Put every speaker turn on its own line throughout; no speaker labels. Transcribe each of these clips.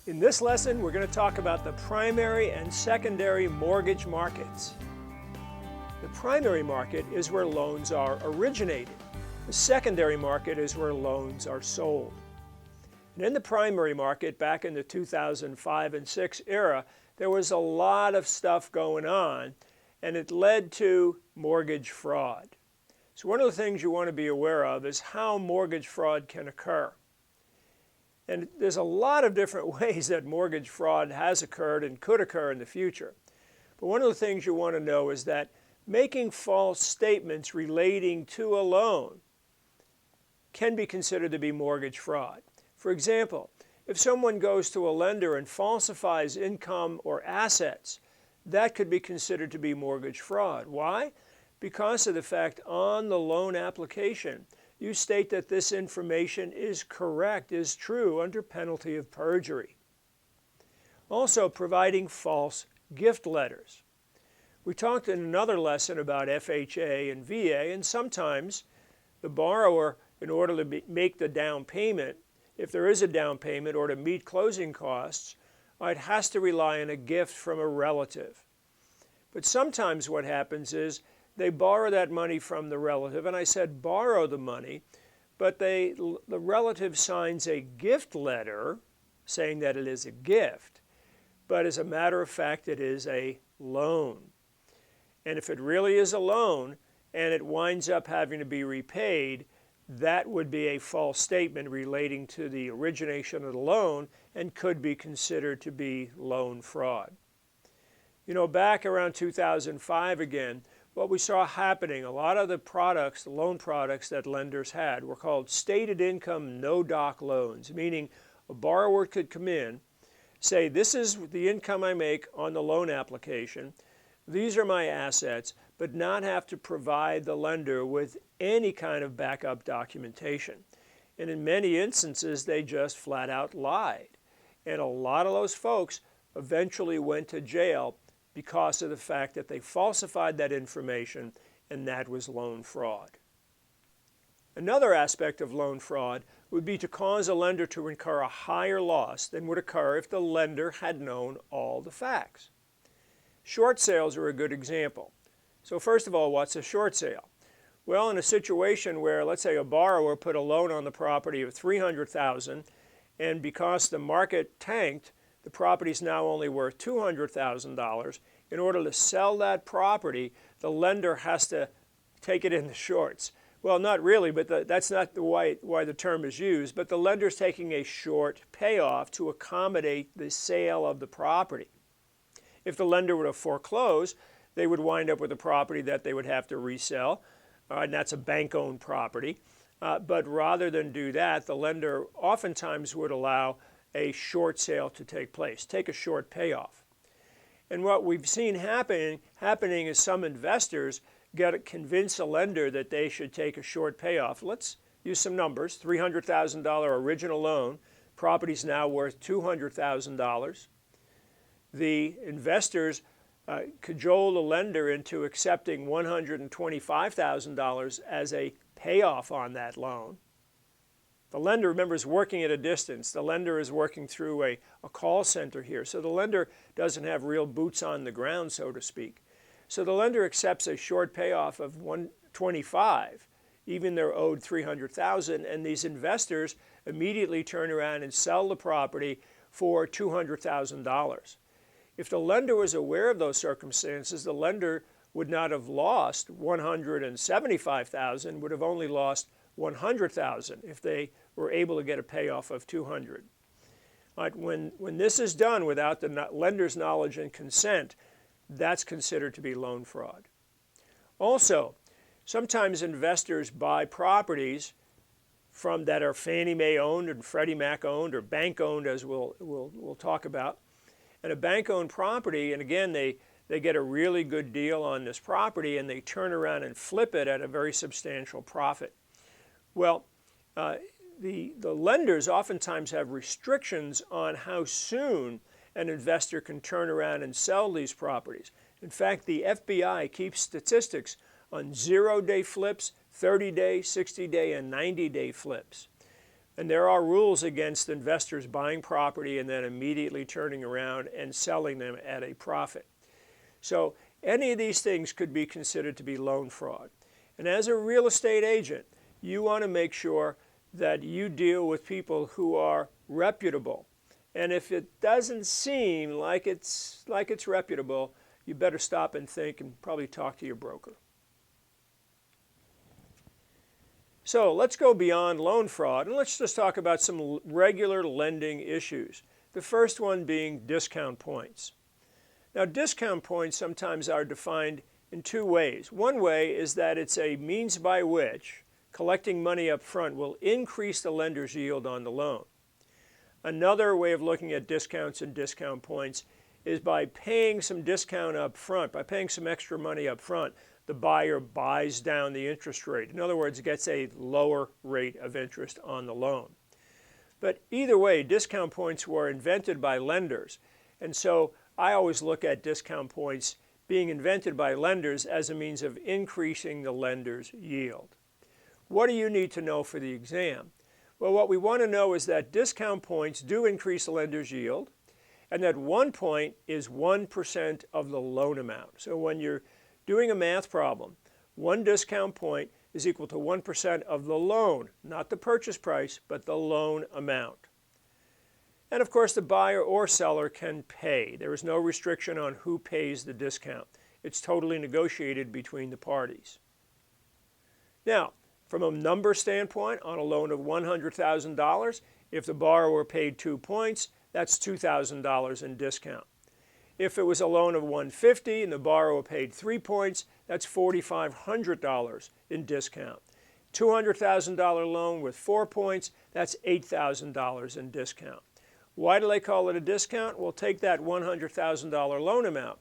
In this lesson, we're going to talk about the primary and secondary mortgage markets. The primary market is where loans are originated. The secondary market is where loans are sold. And in the primary market, back in the 2005 and 6 era, there was a lot of stuff going on, and it led to mortgage fraud. So one of the things you want to be aware of is how mortgage fraud can occur. And there's a lot of different ways that mortgage fraud has occurred and could occur in the future. But one of the things you want to know is that making false statements relating to a loan can be considered to be mortgage fraud. For example, if someone goes to a lender and falsifies income or assets, that could be considered to be mortgage fraud. Why? Because of the fact on the loan application, you state that this information is correct, is true, under penalty of perjury. Also, providing false gift letters. We talked in another lesson about FHA and VA, and sometimes the borrower, in order to make the down payment, if there is a down payment or to meet closing costs, it has to rely on a gift from a relative. But sometimes what happens is they borrow that money from the relative, and I said borrow the money, but the relative signs a gift letter saying that it is a gift, but as a matter of fact it is a loan. And if it really is a loan and it winds up having to be repaid, that would be a false statement relating to the origination of the loan and could be considered to be loan fraud. You know, back around 2005 again, what we saw happening, a lot of the products, the loan products that lenders had were called stated income no-doc loans, meaning a borrower could come in, say this is the income I make on the loan application, these are my assets, but not have to provide the lender with any kind of backup documentation. And in many instances, they just flat out lied. And a lot of those folks eventually went to jail because of the fact that they falsified that information, and that was loan fraud. Another aspect of loan fraud would be to cause a lender to incur a higher loss than would occur if the lender had known all the facts. Short sales are a good example. So first of all, what's a short sale? Well, in a situation where, let's say, a borrower put a loan on the property of $300,000, and because the market tanked, the property is now only worth $200,000. In order to sell that property, the lender has to take it in the shorts. Well, not really, but that's not why the term is used, but the lender's taking a short payoff to accommodate the sale of the property. If the lender were to foreclose, they would wind up with a property that they would have to resell, and that's a bank-owned property. But rather than do that, the lender oftentimes would allow a short sale to take place, take a short payoff. And what we've seen happening is some investors convince a lender that they should take a short payoff. Let's use some numbers. $300,000 original loan, property's now worth $200,000. The investors cajole the lender into accepting $125,000 as a payoff on that loan. The lender, remember, is working at a distance. The lender is working through a call center here. So the lender doesn't have real boots on the ground, so to speak. So the lender accepts a short payoff of $125,000, even they're owed $300,000, and these investors immediately turn around and sell the property for $200,000. If the lender was aware of those circumstances, the lender would not have lost $175,000, would have only lost $100,000 if they were able to get a payoff of $200,000. When this is done without the lender's knowledge and consent, that's considered to be loan fraud. Also, sometimes investors buy properties that are Fannie Mae owned and Freddie Mac owned or bank owned, as we'll talk about. And a bank-owned property, and again, they get a really good deal on this property and they turn around and flip it at a very substantial profit. Well, the lenders oftentimes have restrictions on how soon an investor can turn around and sell these properties. In fact, the FBI keeps statistics on 0-day flips, 30-day, 60-day, and 90-day flips. And there are rules against investors buying property and then immediately turning around and selling them at a profit. So any of these things could be considered to be loan fraud. And as a real estate agent, you want to make sure that you deal with people who are reputable. And if it doesn't seem like it's reputable, you better stop and think and probably talk to your broker. So let's go beyond loan fraud and let's just talk about some regular lending issues. The first one being discount points. Now, discount points sometimes are defined in two ways. One way is that it's a means by which collecting money up front will increase the lender's yield on the loan. Another way of looking at discounts and discount points is by paying some discount up front, by paying some extra money up front, the buyer buys down the interest rate. In other words, gets a lower rate of interest on the loan. But either way, discount points were invented by lenders. And so I always look at discount points being invented by lenders as a means of increasing the lender's yield. What do you need to know for the exam? Well, what we want to know is that discount points do increase the lender's yield, and that 1 point is 1% of the loan amount. So when you're doing a math problem, 1 discount point is equal to 1% of the loan, not the purchase price, but the loan amount. And of course, the buyer or seller can pay. There is no restriction on who pays the discount. It's totally negotiated between the parties. Now, from a number standpoint, on a loan of $100,000, if the borrower paid 2 points, that's $2,000 in discount. If it was a loan of $150,000 and the borrower paid 3 points, that's $4,500 in discount. $200,000 loan with 4 points, that's $8,000 in discount. Why do they call it a discount? Well, take that $100,000 loan amount.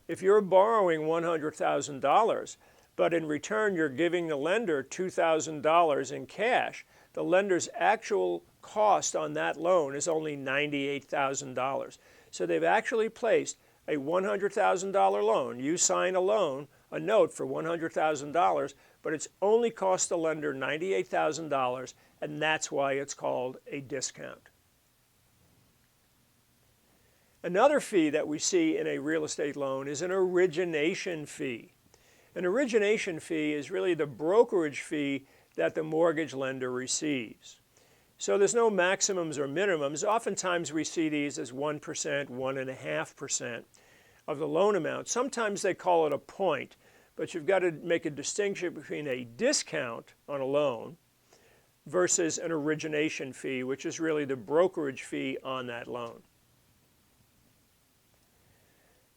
If you're borrowing $100,000, but in return you're giving the lender $2,000 in cash, the lender's actual cost on that loan is only $98,000. So they've actually placed a $100,000 loan. You sign a loan, a note for $100,000, but it's only cost the lender $98,000, and that's why it's called a discount. Another fee that we see in a real estate loan is an origination fee. An origination fee is really the brokerage fee that the mortgage lender receives. So there's no maximums or minimums. Oftentimes we see these as 1%, 1.5% of the loan amount. Sometimes they call it a point, but you've got to make a distinction between a discount on a loan versus an origination fee, which is really the brokerage fee on that loan.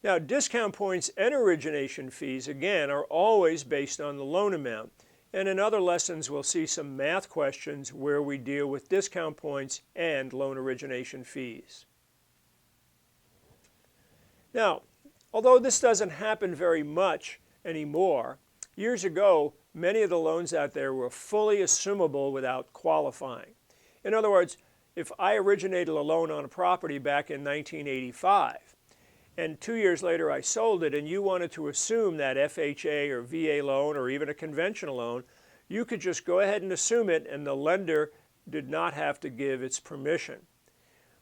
Now, discount points and origination fees, again, are always based on the loan amount. And in other lessons, we'll see some math questions where we deal with discount points and loan origination fees. Now, although this doesn't happen very much anymore, years ago, many of the loans out there were fully assumable without qualifying. In other words, if I originated a loan on a property back in 1985, and 2 years later I sold it, and you wanted to assume that FHA or VA loan or even a conventional loan, you could just go ahead and assume it, and the lender did not have to give its permission.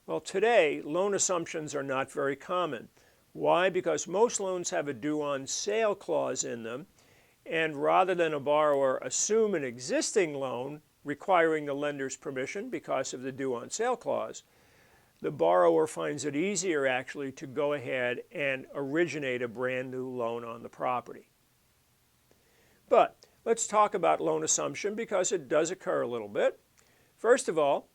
Well, today, loan assumptions are not very common. Why? Because most loans have a due on sale clause in them, and rather than a borrower assume an existing loan requiring the lender's permission because of the due on sale clause, the borrower finds it easier actually to go ahead and originate a brand new loan on the property. But let's talk about loan assumption because it does occur a little bit. First of all,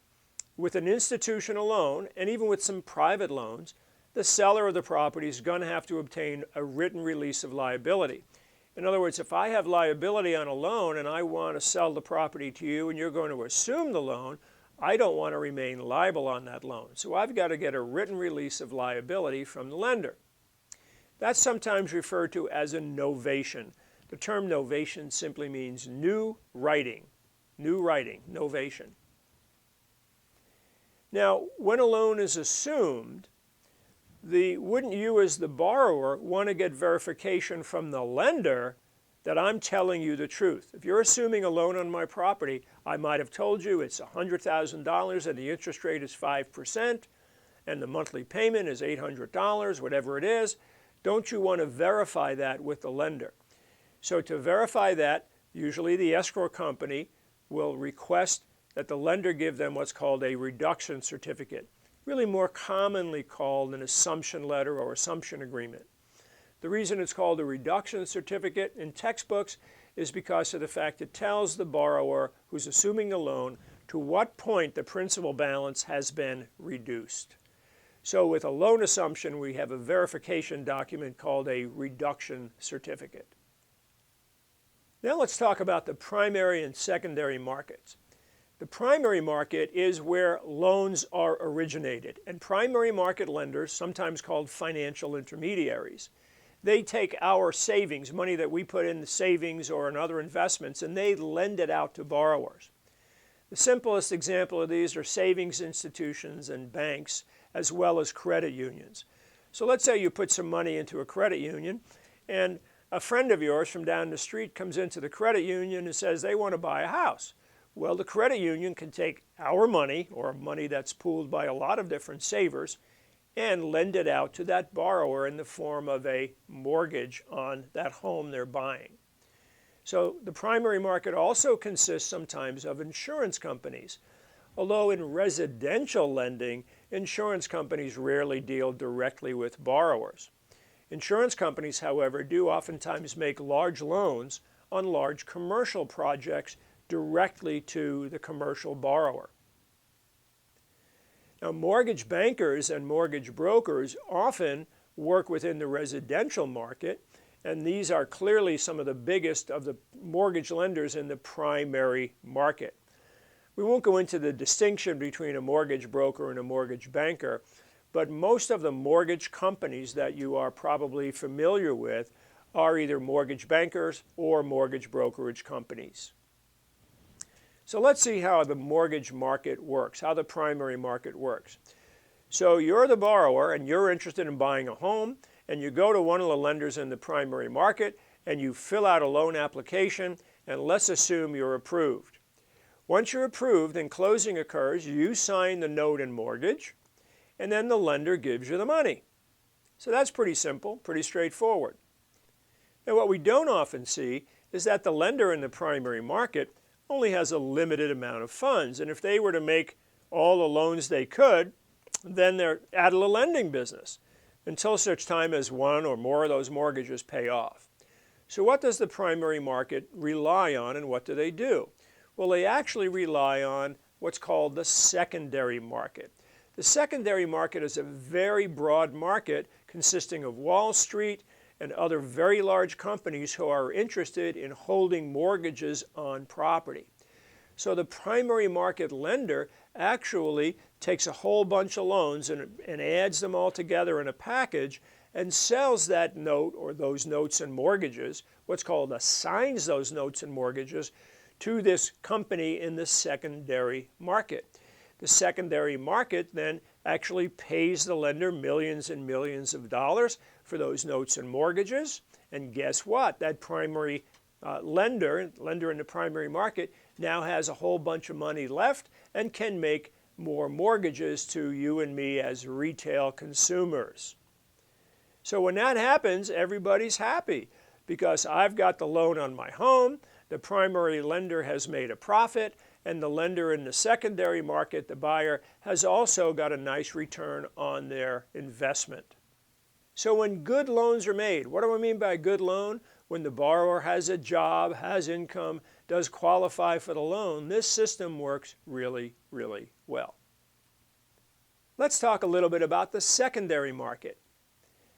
with an institutional loan and even with some private loans, the seller of the property is going to have to obtain a written release of liability. In other words, if I have liability on a loan and I want to sell the property to you and you're going to assume the loan, I don't want to remain liable on that loan. So I've got to get a written release of liability from the lender. That's sometimes referred to as a novation. The term novation simply means new writing, novation. Now, when a loan is assumed, wouldn't you as the borrower want to get verification from the lender that I'm telling you the truth. If you're assuming a loan on my property, I might have told you it's $100,000 and the interest rate is 5% and the monthly payment is $800, whatever it is. Don't you want to verify that with the lender? So to verify that, usually the escrow company will request that the lender give them what's called a reduction certificate, really more commonly called an assumption letter or assumption agreement. The reason it's called a reduction certificate in textbooks is because of the fact it tells the borrower who's assuming the loan to what point the principal balance has been reduced. So with a loan assumption, we have a verification document called a reduction certificate. Now let's talk about the primary and secondary markets. The primary market is where loans are originated, and primary market lenders, sometimes called financial intermediaries, they take our savings, money that we put in the savings or in other investments, and they lend it out to borrowers. The simplest example of these are savings institutions and banks, as well as credit unions. So let's say you put some money into a credit union, and a friend of yours from down the street comes into the credit union and says they want to buy a house. Well, the credit union can take our money, or money that's pooled by a lot of different savers, and lend it out to that borrower in the form of a mortgage on that home they're buying. So the primary market also consists sometimes of insurance companies. Although in residential lending, insurance companies rarely deal directly with borrowers. Insurance companies, however, do oftentimes make large loans on large commercial projects directly to the commercial borrower. Now, mortgage bankers and mortgage brokers often work within the residential market, and these are clearly some of the biggest of the mortgage lenders in the primary market. We won't go into the distinction between a mortgage broker and a mortgage banker, but most of the mortgage companies that you are probably familiar with are either mortgage bankers or mortgage brokerage companies. So let's see how the mortgage market works, how the primary market works. So you're the borrower and you're interested in buying a home, and you go to one of the lenders in the primary market and you fill out a loan application, and let's assume you're approved. Once you're approved and closing occurs, you sign the note and mortgage, and then the lender gives you the money. So that's pretty simple, pretty straightforward. Now what we don't often see is that the lender in the primary market only has a limited amount of funds, and if they were to make all the loans they could, then they're out of the lending business until such time as one or more of those mortgages pay off. So what does the primary market rely on, and what do they do? Well, they actually rely on what's called the secondary market. The secondary market is a very broad market consisting of Wall Street and other very large companies who are interested in holding mortgages on property. So the primary market lender actually takes a whole bunch of loans and adds them all together in a package and sells that note or those notes and mortgages, what's called assigns those notes and mortgages, to this company in the secondary market. The secondary market then actually pays the lender millions and millions of dollars for those notes and mortgages. And guess what? That primary lender in the primary market now has a whole bunch of money left and can make more mortgages to you and me as retail consumers. So when that happens, everybody's happy because I've got the loan on my home, the primary lender has made a profit, and the lender in the secondary market, the buyer, has also got a nice return on their investment. So when good loans are made, what do I mean by a good loan? When the borrower has a job, has income, does qualify for the loan, this system works really, really well. Let's talk a little bit about the secondary market.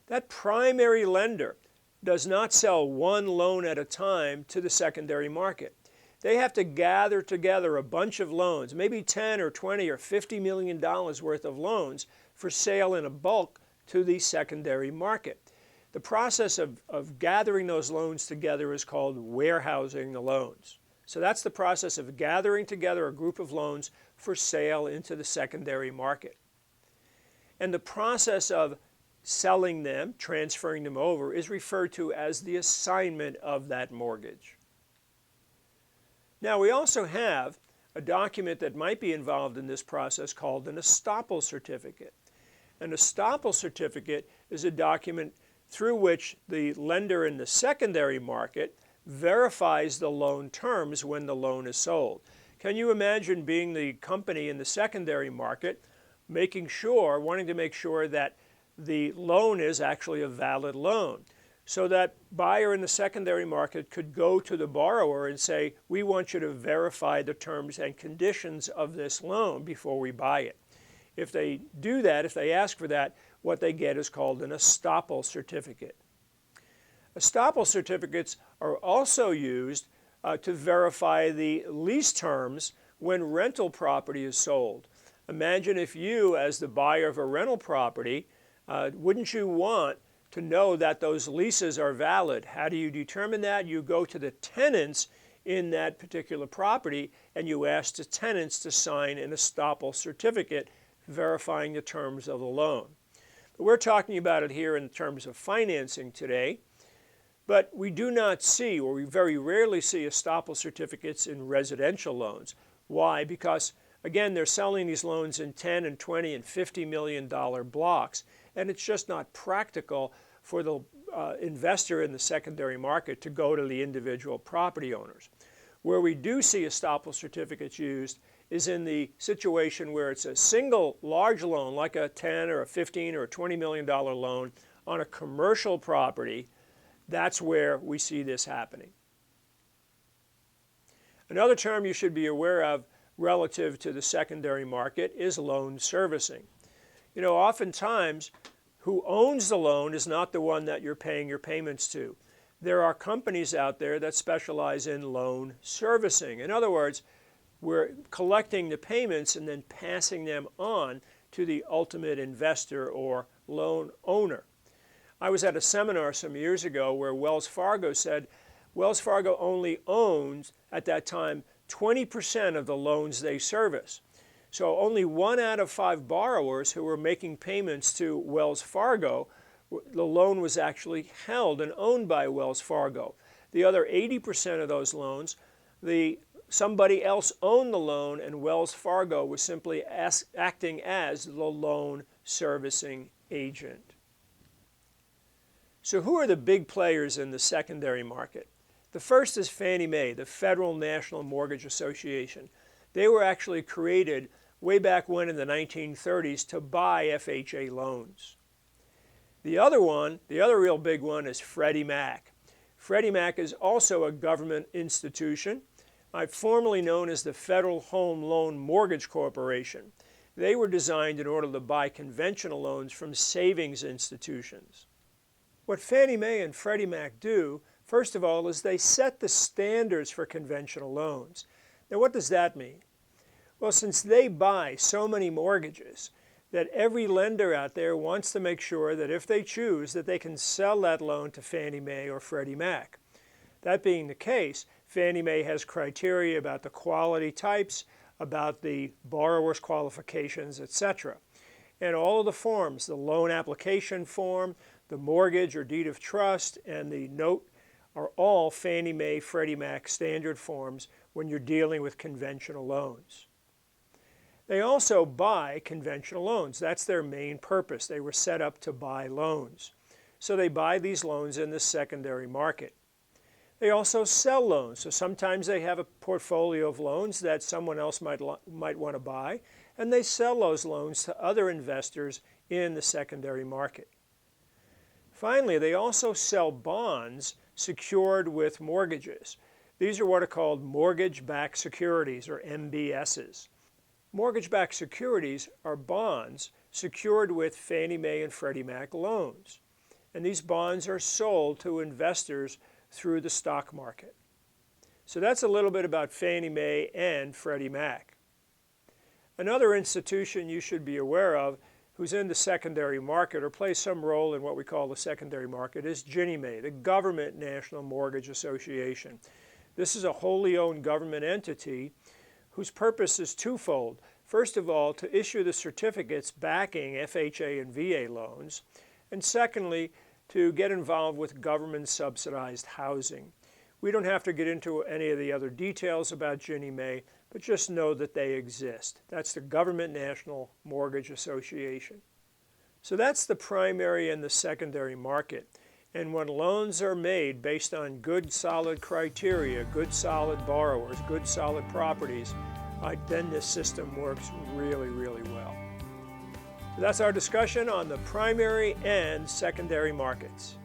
That primary lender does not sell one loan at a time to the secondary market. They have to gather together a bunch of loans, maybe 10 or 20 or $50 million worth of loans for sale in a bulk to the secondary market. The process of gathering those loans together is called warehousing the loans. So that's the process of gathering together a group of loans for sale into the secondary market. And the process of selling them, transferring them over, is referred to as the assignment of that mortgage. Now, we also have a document that might be involved in this process called an estoppel certificate. An estoppel certificate is a document through which the lender in the secondary market verifies the loan terms when the loan is sold. Can you imagine being the company in the secondary market wanting to make sure that the loan is actually a valid loan? So that buyer in the secondary market could go to the borrower and say, we want you to verify the terms and conditions of this loan before we buy it. If they do that, if they ask for that, what they get is called an estoppel certificate. Estoppel certificates are also used to verify the lease terms when rental property is sold. Imagine if you, as the buyer of a rental property, wouldn't you want to know that those leases are valid? How do you determine that? You go to the tenants in that particular property and you ask the tenants to sign an estoppel certificate verifying the terms of the loan. But we're talking about it here in terms of financing today, but we do not see, or we very rarely see, estoppel certificates in residential loans. Why? Because again, they're selling these loans in 10 and 20 and $50 million blocks, and it's just not practical for the investor in the secondary market to go to the individual property owners. Where we do see estoppel certificates used is in the situation where it's a single large loan, like a 10 or a 15 or a $20 million loan on a commercial property. That's where we see this happening. Another term you should be aware of relative to the secondary market is loan servicing. You know, oftentimes, who owns the loan is not the one that you're paying your payments to. There are companies out there that specialize in loan servicing. In other words, we're collecting the payments and then passing them on to the ultimate investor or loan owner. I was at a seminar some years ago where Wells Fargo said Wells Fargo only owns, at that time, 20% of the loans they service. So only 1 out of 5 borrowers who were making payments to Wells Fargo, the loan was actually held and owned by Wells Fargo. The other 80% of those loans, somebody else owned the loan and Wells Fargo was simply acting as the loan servicing agent. So who are the big players in the secondary market? The first is Fannie Mae, the Federal National Mortgage Association. They were actually created way back when in the 1930s to buy FHA loans. The other real big one is Freddie Mac. Freddie Mac is also a government institution, formerly known as the Federal Home Loan Mortgage Corporation. They were designed in order to buy conventional loans from savings institutions. What Fannie Mae and Freddie Mac do, first of all, is they set the standards for conventional loans. Now, what does that mean? Well, since they buy so many mortgages, that every lender out there wants to make sure that if they choose, that they can sell that loan to Fannie Mae or Freddie Mac. That being the case, Fannie Mae has criteria about the quality types, about the borrower's qualifications, etc. And all of the forms, the loan application form, the mortgage or deed of trust, and the note are all Fannie Mae, Freddie Mac standard forms when you're dealing with conventional loans. They also buy conventional loans. That's their main purpose. They were set up to buy loans. So they buy these loans in the secondary market. They also sell loans. So sometimes they have a portfolio of loans that someone else might want to buy, and they sell those loans to other investors in the secondary market. Finally, they also sell bonds secured with mortgages. These are what are called mortgage-backed securities, or MBSs. Mortgage-backed securities are bonds secured with Fannie Mae and Freddie Mac loans. And these bonds are sold to investors through the stock market. So that's a little bit about Fannie Mae and Freddie Mac. Another institution you should be aware of who's in the secondary market or plays some role in what we call the secondary market is Ginnie Mae, the Government National Mortgage Association. This is a wholly owned government entity whose purpose is twofold. First of all, to issue the certificates backing FHA and VA loans, And secondly, to get involved with government subsidized housing. We don't have to get into any of the other details about Ginnie Mae, but just know that they exist. That's the Government National Mortgage Association. So that's the primary and the secondary market. And when loans are made based on good solid criteria, good solid borrowers, good solid properties, then this system works really, really well. So that's our discussion on the primary and secondary markets.